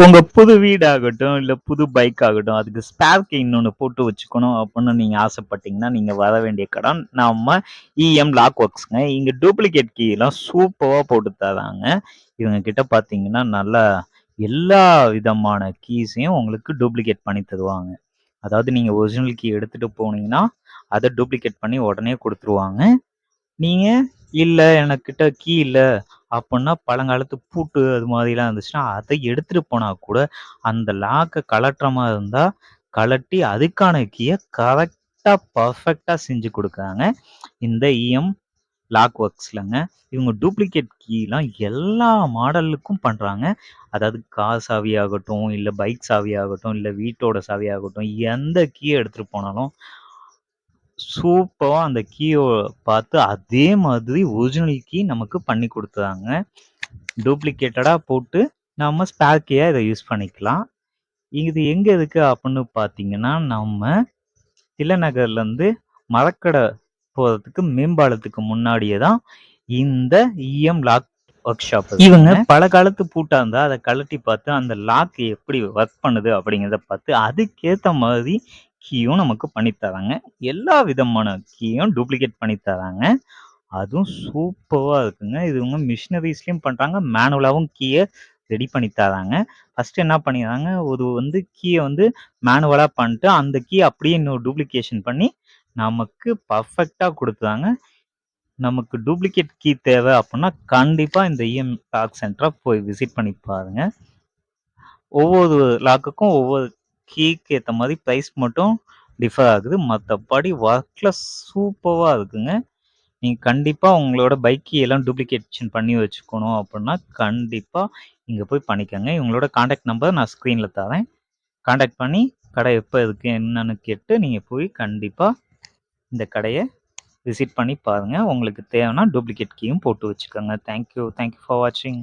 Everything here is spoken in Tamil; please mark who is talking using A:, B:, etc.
A: உங்க புது வீடாகட்டும், இல்ல புது பைக் ஆகட்டும், அதுக்கு ஸ்பேர் கீ இன்னொன்னு போட்டு வச்சுக்கணும் அப்படின்னு நீங்க ஆசைப்பட்டீங்கன்னா, நீங்க வர வேண்டிய கடன் நம்ம இஎம் லாக் ஒர்க்ஸ்ங்க. இங்க டூப்ளிகேட் கீலாம் சூப்பர்வா போட்டு தராங்க. இவங்க கிட்ட பார்த்தீங்கன்னா, நல்லா எல்லா விதமான கீஸையும் உங்களுக்கு டூப்ளிகேட் பண்ணி தருவாங்க. அதாவது நீங்க ஒரிஜினல் கீ எடுத்துட்டு போனீங்கன்னா, அத டூப்ளிகேட் பண்ணி உடனே குடுத்துருவாங்க. நீங்க இல்ல எனக்கிட்ட கீ இல்ல அப்புட்ன்னா பழங்காலத்து பூட்டு அது மாதிரிலாம் இருந்துச்சுன்னா, அத எடுத்துட்டு போனா கூட, அந்த லாக்க கழட்டுற மாரி இருந்தா, கழட்டி அதுக்கான கீய கரெக்ட்டா, பெர்ஃபெக்ட்டா செஞ்சு குடுக்குறாங்க. இந்த இஎம் லாக் ஒர்க்ஸ்லங்க. இவங்க டூப்ளிகேட் கீலாம் எல்லா மாடலுக்கும் பண்றாங்க. அதாவது கார் சாவி ஆகட்டும், இல்ல பைக் சாவி ஆகட்டும், இல்ல வீட்டோட சாவி ஆகட்டும், எந்த கீய எடுத்துட்டு போனாலும் சூப்பரா அந்த கீய பார்த்து அதே மாதிரி ஒரிஜினல் கீ நமக்கு பண்ணி குடுத்துறாங்க. டூப்ளிகேட்டடா போட்டு நம்ம ஸ்பேர் கீயா இத யூஸ் பண்ணிக்கலாம். இது எங்க இருக்கு அப்புட்ன்னு பார்த்தீங்கன்னா, நம்ம தில்லைநகர்லேருந்து மரக்கடை போறதுக்கு மேம்பாலத்துக்கு முன்னாடியே தான் இந்த இஎம் லாக் ஒர்க் ஷாப் இருக்குங்க. இவங்க பல காலத்து பூட்டா இருந்தா அத கழட்டி பார்த்து, அந்த லாக் எப்படி ஒர்க் பண்ணுது அப்படிங்கிறத பார்த்து, அதுக்கேத்த மாதிரி கீயும் நமக்கு பண்ணி தராங்க. எல்லா விதமான கீயும் டூப்ளிகேட் பண்ணி தராங்க. அதுவும் சூப்பர்வா இருக்குங்க. இது இவங்க மிஷினரீஸ்லயும் பண்றாங்க. மேனுவலாவும் கீய ரெடி பண்ணி தராங்க. ஃபர்ஸ்ட் என்ன பண்ணிடுறாங்க, ஒரு கீய மேனுவலா பண்ணிட்டு, அந்த கீய அப்படியே இன்னொரு டூப்ளிகேஷன் பண்ணி, நமக்கு பெர்ஃபெக்ட்டா குடுக்குறாங்க. நமக்கு டூப்ளிகேட் கீ தேவை அப்படின்னா, கண்டிப்பா இந்த இஎம் லாக் சென்டர போய் விசிட் பண்ணி பாருங்க. ஒவ்வொரு லாக்குக்கும் ஒவ்வொரு கீக்கு ஏத்த மாரி பிரைஸ் மட்டும் டிஃபர் ஆகுது. மத்தபடி ஒர்க்ல சூப்பர்வா இருக்குங்க. நீங்க கண்டிப்பா உங்களோட பைக் கீ எல்லாம் டூப்ளிகேஷன் பண்ணி வச்சுக்கணும் அப்படின்னா, கண்டிப்பா இங்க போய் பண்ணிக்கங்க. இவங்களோட கான்டாக்ட் நம்பர் நான் ஸ்க்ரீன்ல தரேன். கான்டாக்ட் பண்ணி கடை எப்ப இருக்கு என்னன்னு கேட்டு, நீங்க போய் கண்டிப்பா இந்த கடைய விசிட் பண்ணி பாருங்க. உங்களுக்கு தேவைன்னா டூப்ளிகேட் கீயும் போட்டு வச்சுக்கோங்க. Thank you. Thank you for வாட்சிங்.